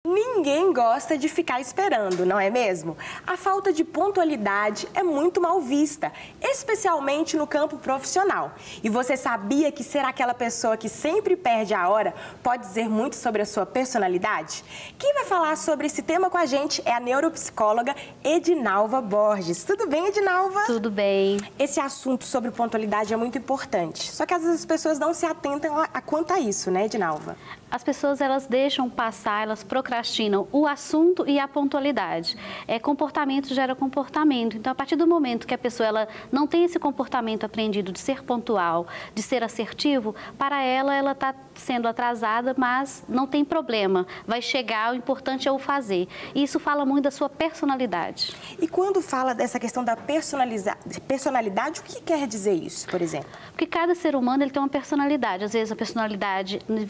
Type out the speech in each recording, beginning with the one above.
Ninguém gosta de ficar esperando, não é mesmo? A falta de pontualidade é muito mal vista, especialmente no campo profissional. E você sabia que ser aquela pessoa que sempre perde a hora pode dizer muito sobre a sua personalidade? Quem vai falar sobre esse tema com a gente é a neuropsicóloga Edinalva Borges. Tudo bem, Edinalva? Tudo bem. Esse assunto sobre pontualidade é muito importante, só que às vezes as pessoas não se atentam quanto a isso, né, Edinalva? As pessoas, elas deixam passar, elas procrastinam o assunto e a pontualidade. Comportamento gera comportamento. Então, a partir do momento que a pessoa ela não tem esse comportamento aprendido de ser pontual, de ser assertivo, para ela está sendo atrasada, mas não tem problema. Vai chegar, o importante é o fazer. E isso fala muito da sua personalidade. E quando fala dessa questão da personalidade, o que quer dizer isso, por exemplo? Porque cada ser humano ele tem uma personalidade. Às vezes, a personalidade em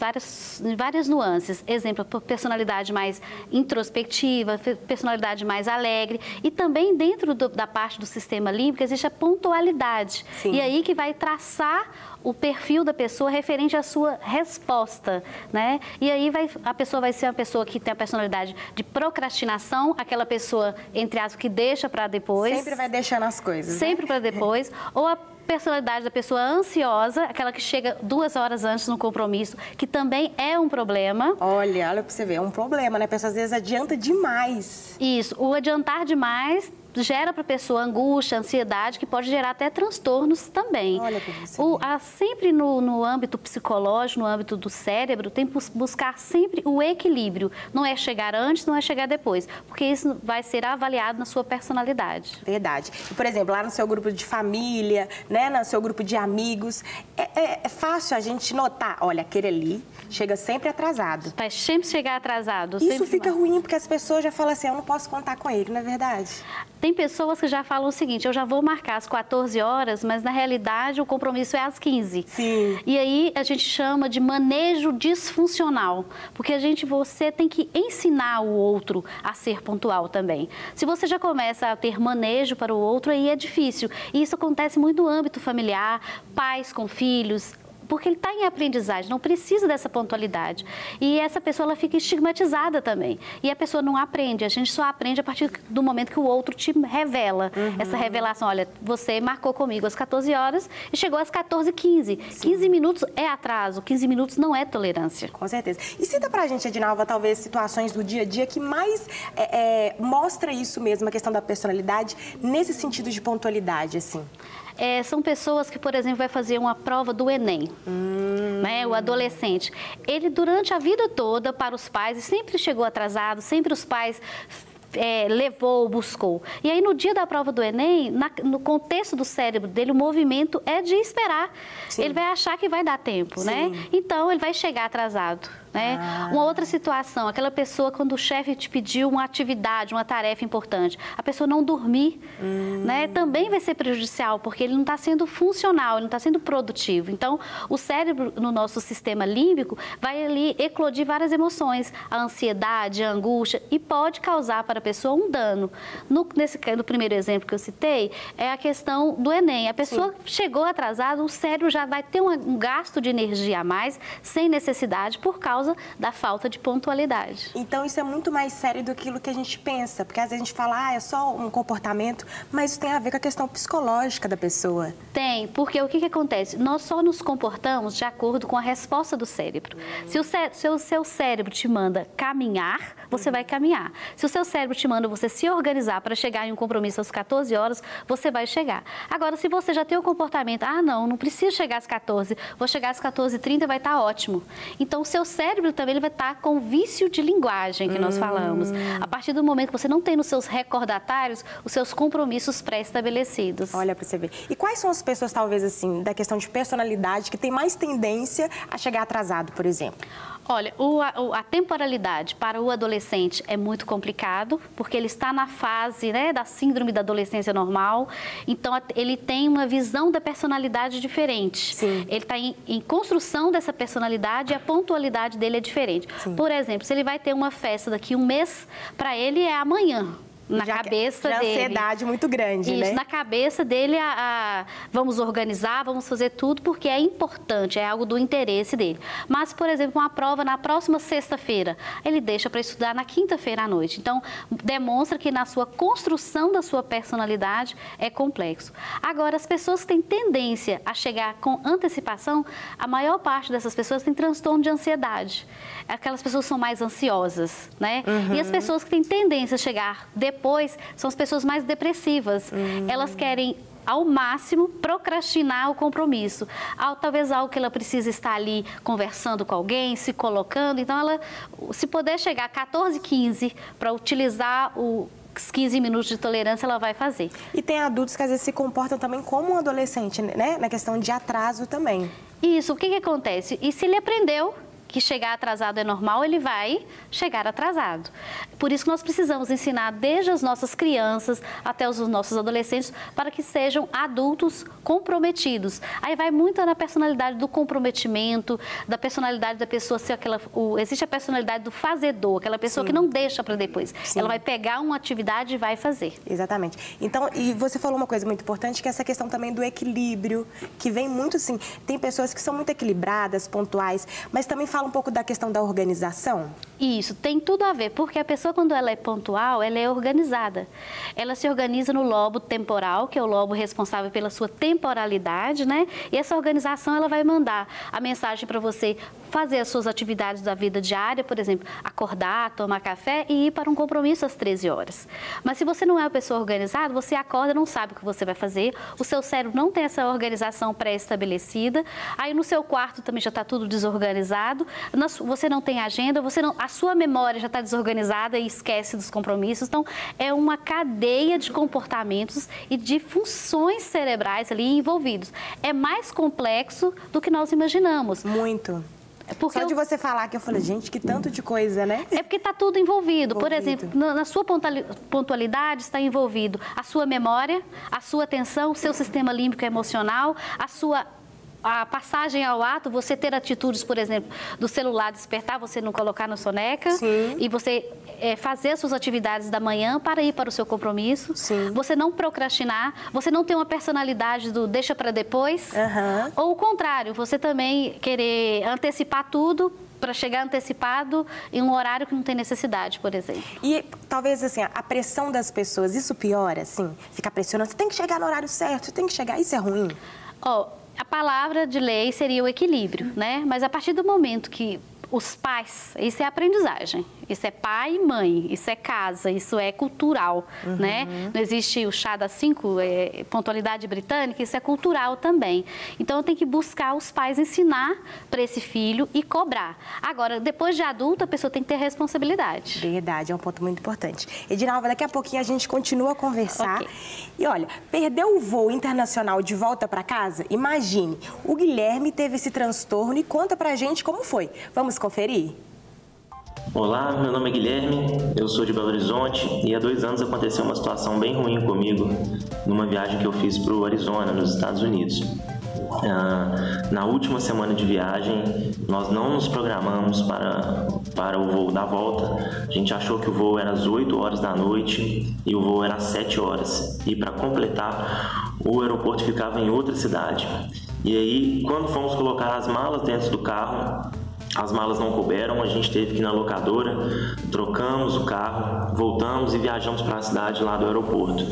várias nuances. Exemplo, personalidade mais introspectiva, personalidade mais alegre. E também dentro da parte do sistema límbico existe a pontualidade. Sim. E aí que vai traçar o perfil da pessoa referente à sua resposta, né? E aí a pessoa vai ser uma pessoa que tem a personalidade de procrastinação, aquela pessoa, entre aspas, que deixa para depois. Sempre vai deixando as coisas, sempre, né? Para depois. Ou a personalidade da pessoa ansiosa, aquela que chega 2 horas antes no compromisso, que também é um problema. Olha para você ver, é um problema, né? A pessoa às vezes adianta demais. Isso, o adiantar demais gera para a pessoa angústia, ansiedade, que pode gerar até transtornos também. Olha para você. Sempre no âmbito psicológico, no âmbito do cérebro, tem que buscar sempre o equilíbrio. Não é chegar antes, não é chegar depois, porque isso vai ser avaliado na sua personalidade. Verdade. E, por exemplo, lá no seu grupo de família, né, no seu grupo de amigos, é fácil a gente notar, olha, aquele ali chega sempre atrasado. Vai sempre chegar atrasado. Isso fica ruim, porque as pessoas já falam assim, eu não posso contar com ele, não é verdade? Tem pessoas que já falam o seguinte, eu já vou marcar às 14 horas, mas na realidade o compromisso é às 15. Sim. E aí a gente chama de manejo disfuncional, porque você tem que ensinar o outro a ser pontual também. Se você já começa a ter manejo para o outro, aí é difícil. E isso acontece muito no âmbito familiar, pais com filhos, porque ele está em aprendizagem, não precisa dessa pontualidade. E essa pessoa ela fica estigmatizada também. E a pessoa não aprende, a gente só aprende a partir do momento que o outro te revela. Essa revelação, olha, você marcou comigo às 14 horas e chegou às 14h15. 15 minutos é atraso, 15 minutos não é tolerância. Com certeza. E cita pra gente, Edinalva, talvez situações do dia a dia que mais mostra isso mesmo, a questão da personalidade, nesse sentido de pontualidade, assim. São pessoas que, por exemplo, vai fazer uma prova do Enem, né? O adolescente. Ele, durante a vida toda, para os pais, sempre chegou atrasado, sempre os pais levou, buscou. E aí, no dia da prova do Enem, no contexto do cérebro dele, o movimento é de esperar. Sim. Ele vai achar que vai dar tempo, sim, né? Então, ele vai chegar atrasado. Né? Uma outra situação, aquela pessoa quando o chefe te pediu uma atividade, uma tarefa importante, a pessoa não dormir, né? Também vai ser prejudicial, porque ele não está sendo funcional, ele não está sendo produtivo. Então, o cérebro no nosso sistema límbico vai ali eclodir várias emoções, a ansiedade, a angústia, e pode causar para a pessoa um dano. No primeiro exemplo que eu citei, é a questão do Enem. A pessoa chegou atrasada, o cérebro já vai ter um gasto de energia a mais, sem necessidade, por causa da falta de pontualidade. Então, isso é muito mais sério do que aquilo que a gente pensa, porque às vezes a gente fala, é só um comportamento, mas isso tem a ver com a questão psicológica da pessoa. Tem, porque o que acontece? Nós só nos comportamos de acordo com a resposta do cérebro. Se o seu cérebro te manda caminhar, você vai caminhar. Se o seu cérebro te manda você se organizar para chegar em um compromisso às 14 horas, você vai chegar. Agora, se você já tem o comportamento, não preciso chegar às 14, vou chegar às 14h30, vai estar ótimo. Então, o seu cérebro também ele vai estar com vício de linguagem, que nós falamos. A partir do momento que você não tem nos seus recordatários os seus compromissos pré-estabelecidos. Olha para você ver. E quais são as pessoas, talvez, assim, da questão de personalidade, que tem mais tendência a chegar atrasado, por exemplo? Olha, a temporalidade para o adolescente é muito complicado, porque ele está na fase, né, da síndrome da adolescência normal, então ele tem uma visão da personalidade diferente. Sim. Ele está em construção dessa personalidade e a pontualidade dele é diferente. Sim. Por exemplo, se ele vai ter uma festa daqui 1 mês, para ele é amanhã. na cabeça dele. Ansiedade muito grande, né? Isso, na cabeça dele, vamos organizar, vamos fazer tudo, porque é importante, é algo do interesse dele. Mas, por exemplo, uma prova na próxima sexta-feira, ele deixa para estudar na quinta-feira à noite. Então, demonstra que na sua construção da sua personalidade é complexo. Agora, as pessoas que têm tendência a chegar com antecipação, a maior parte dessas pessoas tem transtorno de ansiedade. Aquelas pessoas são mais ansiosas, né? E as pessoas que têm tendência a chegar depois são as pessoas mais depressivas. Elas querem, ao máximo, procrastinar o compromisso. Talvez algo que ela precisa estar ali conversando com alguém, se colocando. Então, ela, se puder chegar a 14, 15 para utilizar os 15 minutos de tolerância, ela vai fazer. E tem adultos que às vezes se comportam também como um adolescente, né? Na questão de atraso também. Isso, o que acontece? E se ele aprendeu que chegar atrasado é normal, ele vai chegar atrasado. Por isso que nós precisamos ensinar desde as nossas crianças até os nossos adolescentes para que sejam adultos comprometidos. Aí vai muito na personalidade do comprometimento, da personalidade da pessoa ser existe a personalidade do fazedor, aquela pessoa que não deixa para depois. Ela vai pegar uma atividade e vai fazer. Exatamente. Então, e você falou uma coisa muito importante, que é essa questão também do equilíbrio, que vem muito assim, tem pessoas que são muito equilibradas, pontuais, mas também fala um pouco da questão da organização? Isso, tem tudo a ver, porque a pessoa, quando ela é pontual, ela é organizada. Ela se organiza no lobo temporal, que é o lobo responsável pela sua temporalidade, né? E essa organização, ela vai mandar a mensagem para você fazer as suas atividades da vida diária, por exemplo, acordar, tomar café e ir para um compromisso às 13 horas. Mas se você não é uma pessoa organizada, você acorda, não sabe o que você vai fazer, o seu cérebro não tem essa organização pré-estabelecida, aí no seu quarto também já está tudo desorganizado, você não tem agenda, a sua memória já está desorganizada e esquece dos compromissos. Então, é uma cadeia de comportamentos e de funções cerebrais ali envolvidos. É mais complexo do que nós imaginamos. Muito. Só de você falar que eu falei, gente, que tanto de coisa, né? É porque está tudo envolvido. Por exemplo, na sua pontualidade está envolvido a sua memória, a sua atenção, o seu sistema límbico emocional, a passagem ao ato, você ter atitudes, por exemplo, do celular despertar, você não colocar no soneca. Sim. E você fazer as suas atividades da manhã para ir para o seu compromisso. Sim. Você não procrastinar, você não ter uma personalidade do deixa para depois. Ou o contrário, você também querer antecipar tudo para chegar antecipado em um horário que não tem necessidade, por exemplo. E talvez, assim, a pressão das pessoas, isso piora, assim? Ficar pressionando, você tem que chegar no horário certo, você tem que chegar, isso é ruim? A palavra de lei seria o equilíbrio, né? Mas a partir do momento que os pais, isso é aprendizagem, isso é pai e mãe, isso é casa, isso é cultural, né? Não existe o chá das 5, pontualidade britânica, isso é cultural também. Então, tem que buscar os pais ensinar para esse filho e cobrar. Agora, depois de adulto, a pessoa tem que ter responsabilidade. Verdade, é um ponto muito importante. Edinalva, daqui a pouquinho a gente continua a conversar. Okay. E olha, perdeu o voo internacional de volta para casa? Imagine, o Guilherme teve esse transtorno e conta pra gente como foi. Vamos conferir? Olá, meu nome é Guilherme, eu sou de Belo Horizonte e há 2 anos aconteceu uma situação bem ruim comigo numa viagem que eu fiz para o Arizona, nos Estados Unidos. Na última semana de viagem, nós não nos programamos para o voo da volta. A gente achou que o voo era às 8 horas da noite e o voo era às 7 horas. E para completar, o aeroporto ficava em outra cidade. E aí, quando fomos colocar as malas dentro do carro, as malas não couberam, a gente teve que ir na locadora, trocamos o carro, voltamos e viajamos para a cidade lá do aeroporto.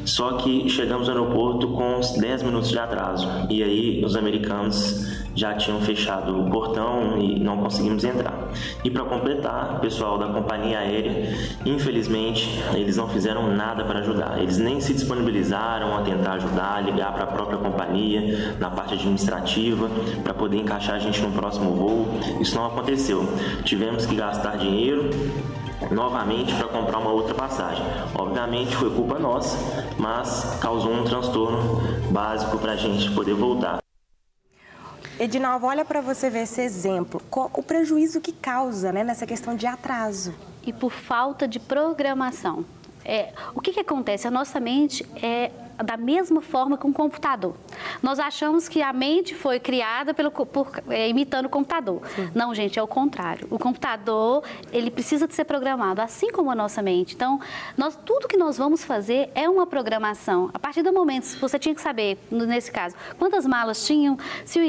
Só que chegamos no aeroporto com uns 10 minutos de atraso e aí os americanos já tinham fechado o portão e não conseguimos entrar. E para completar, o pessoal da companhia aérea, infelizmente, eles não fizeram nada para ajudar. Eles nem se disponibilizaram a tentar ajudar, ligar para a própria companhia, na parte administrativa, para poder encaixar a gente no próximo voo. Isso não aconteceu. Tivemos que gastar dinheiro novamente para comprar uma outra passagem. Obviamente foi culpa nossa, mas causou um transtorno básico para a gente poder voltar. Edinalva, olha para você ver esse exemplo, o prejuízo que causa, né, nessa questão de atraso. E por falta de programação. O que acontece? A nossa mente é da mesma forma que um computador. Nós achamos que a mente foi criada imitando o computador. Sim. Não, gente, é o contrário. O computador, ele precisa de ser programado, assim como a nossa mente. Então, tudo que nós vamos fazer é uma programação. A partir do momento, você tinha que saber, nesse caso, quantas malas tinham, se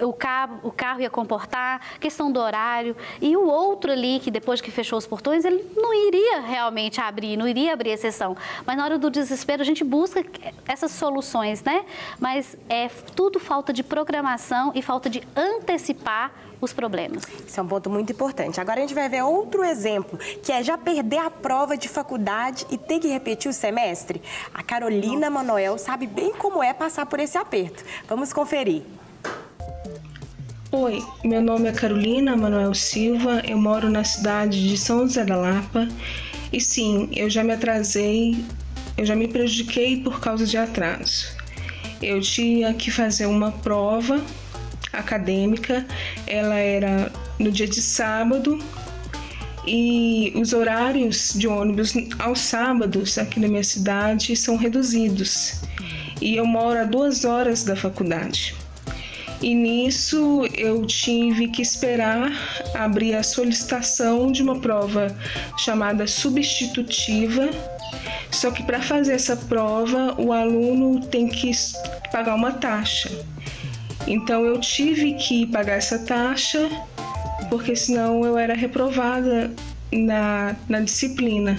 o carro ia comportar, questão do horário. E o outro ali, que depois que fechou os portões, ele não iria realmente abrir, não iria abrir exceção. Mas na hora do desespero, a gente busca essas soluções, né? Mas é tudo falta de programação e falta de antecipar os problemas. Isso é um ponto muito importante. Agora a gente vai ver outro exemplo, que é já perder a prova de faculdade e ter que repetir o semestre. A Carolina Manoel sabe bem como é passar por esse aperto. Vamos conferir. Oi, meu nome é Carolina Manoel Silva, eu moro na cidade de São José da Lapa e sim, eu já me atrasei, eu já me prejudiquei por causa de atraso. Eu tinha que fazer uma prova acadêmica, ela era no dia de sábado e os horários de ônibus aos sábados aqui na minha cidade são reduzidos e eu moro a 2 horas da faculdade. E nisso eu tive que esperar abrir a solicitação de uma prova chamada substitutiva. Só que para fazer essa prova o aluno tem que pagar uma taxa. Então eu tive que pagar essa taxa porque senão eu era reprovada na disciplina.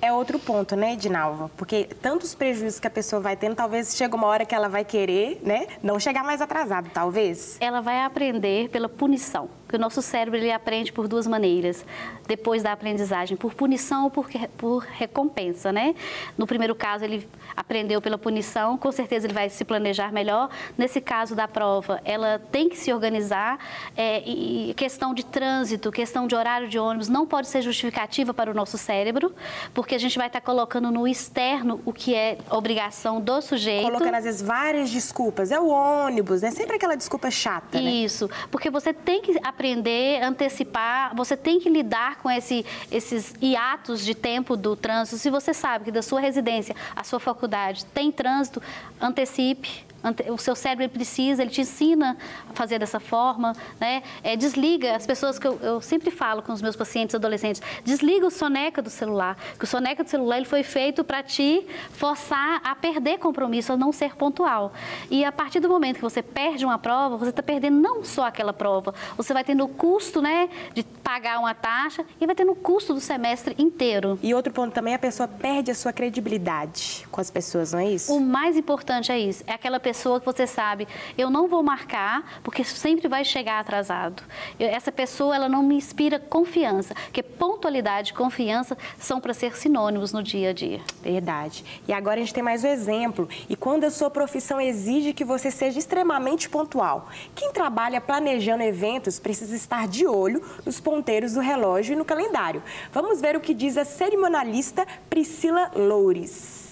É outro ponto, né, Edinalva? Porque tantos prejuízos que a pessoa vai tendo, talvez chega uma hora que ela vai querer, né, não chegar mais atrasado, talvez. Ela vai aprender pela punição, porque o nosso cérebro ele aprende por 2 maneiras, depois da aprendizagem, por punição ou por recompensa, né? No primeiro caso, ele aprendeu pela punição, com certeza ele vai se planejar melhor. Nesse caso da prova, ela tem que se organizar, e questão de trânsito, questão de horário de ônibus, não pode ser justificativa para o nosso cérebro, porque a gente vai estar colocando no externo o que é obrigação do sujeito. Colocando, às vezes, várias desculpas. É o ônibus, né? Sempre aquela desculpa chata, né? Isso, porque você tem que aprender, antecipar, você tem que lidar com esses hiatos de tempo do trânsito. Se você sabe que da sua residência à sua faculdade tem trânsito, antecipe. O seu cérebro precisa, ele te ensina a fazer dessa forma, né? Desliga, as pessoas que eu sempre falo com os meus pacientes adolescentes, desliga o soneca do celular, que o soneca do celular ele foi feito para te forçar a perder compromisso, a não ser pontual. E a partir do momento que você perde uma prova, você está perdendo não só aquela prova, você vai tendo o custo, né, de pagar uma taxa e vai tendo o custo do semestre inteiro. E outro ponto também, a pessoa perde a sua credibilidade com as pessoas, não é isso? O mais importante é isso, é aquela pessoa que você sabe, eu não vou marcar porque sempre vai chegar atrasado. Essa pessoa, ela não me inspira confiança, porque pontualidade e confiança são para ser sinônimos no dia a dia. Verdade. E agora a gente tem mais um exemplo. E quando a sua profissão exige que você seja extremamente pontual, quem trabalha planejando eventos precisa estar de olho nos ponteiros do relógio e no calendário. Vamos ver o que diz a cerimonialista Priscila Loures.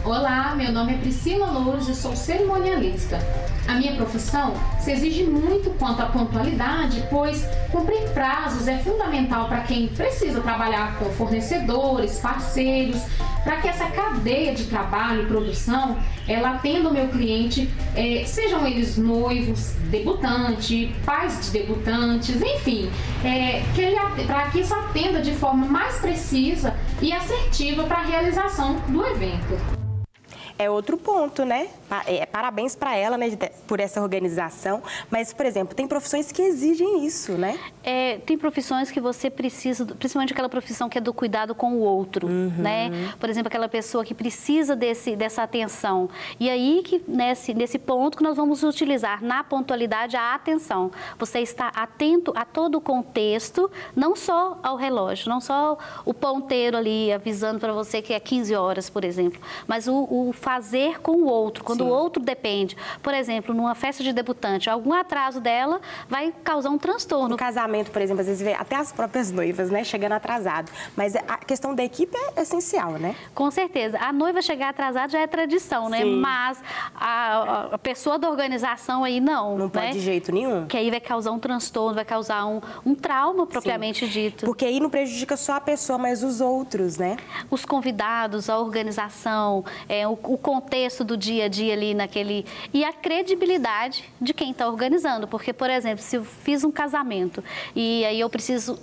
Olá, meu nome é Priscila Loures, eu sou cerimonialista. A minha profissão se exige muito quanto à pontualidade, pois cumprir prazos é fundamental para quem precisa trabalhar com fornecedores, parceiros, para que essa cadeia de trabalho e produção, ela atenda o meu cliente, sejam eles noivos, debutante, pais de debutantes, enfim, para que isso atenda de forma mais precisa e assertiva para a realização do evento. É outro ponto, né? Parabéns para ela, né, por essa organização. Mas, por exemplo, tem profissões que exigem isso, né? Tem profissões que você precisa, principalmente aquela profissão que é do cuidado com o outro, né? Por exemplo, aquela pessoa que precisa dessa atenção. E aí, que nesse ponto que nós vamos utilizar na pontualidade a atenção. Você está atento a todo o contexto, não só ao relógio, não só o ponteiro ali avisando para você que é 15 horas, por exemplo, mas o fato fazer com o outro, quando o outro depende. Por exemplo, numa festa de debutante, algum atraso dela vai causar um transtorno. No casamento, por exemplo, às vezes vê até as próprias noivas, né, chegando atrasado. Mas a questão da equipe é essencial, né? Com certeza. A noiva chegar atrasada já é tradição, né? Mas a pessoa da organização aí não. Não pode de jeito nenhum. Que aí vai causar um transtorno, vai causar um trauma propriamente dito. Porque aí não prejudica só a pessoa, mas os outros, né? Os convidados, a organização, o contexto do dia a dia ali naquele... E a credibilidade de quem está organizando. Porque, por exemplo, se eu fiz um casamento e aí eu preciso...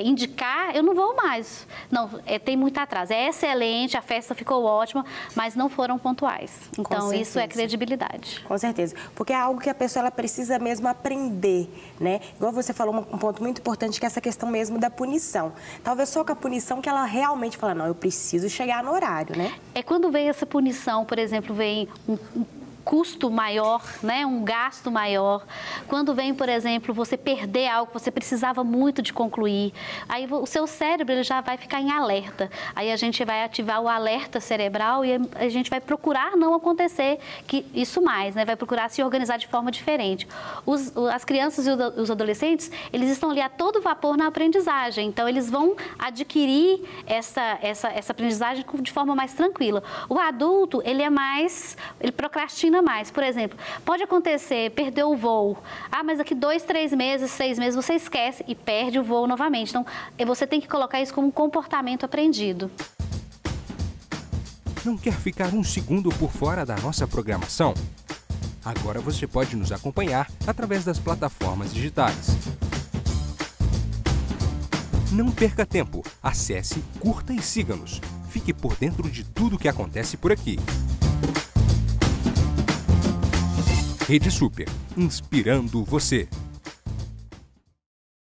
indicar, eu não vou mais. Não, tem muito atraso. É excelente, a festa ficou ótima, mas não foram pontuais. Então, isso é credibilidade. Com certeza. Porque é algo que a pessoa ela precisa mesmo aprender, né? Igual você falou, um ponto muito importante, que é essa questão mesmo da punição. Talvez só com a punição que ela realmente fala, não, eu preciso chegar no horário, né? É quando vem essa punição, por exemplo, vem um custo maior, né? Um gasto maior. Quando vem, por exemplo, você perder algo que você precisava muito de concluir, aí o seu cérebro ele já vai ficar em alerta. Aí a gente vai ativar o alerta cerebral e a gente vai procurar não acontecer isso mais, né? Vai procurar se organizar de forma diferente. As crianças e os adolescentes, eles estão ali a todo vapor na aprendizagem, então eles vão adquirir essa aprendizagem de forma mais tranquila. O adulto, ele procrastina mais. Por exemplo, pode acontecer, perdeu o voo. Mas daqui 2, 3 meses, 6 meses, você esquece e perde o voo novamente. Então, você tem que colocar isso como um comportamento aprendido. Não quer ficar um segundo por fora da nossa programação? Agora você pode nos acompanhar através das plataformas digitais. Não perca tempo. Acesse, curta e siga-nos. Fique por dentro de tudo o que acontece por aqui. Rede Super, inspirando você.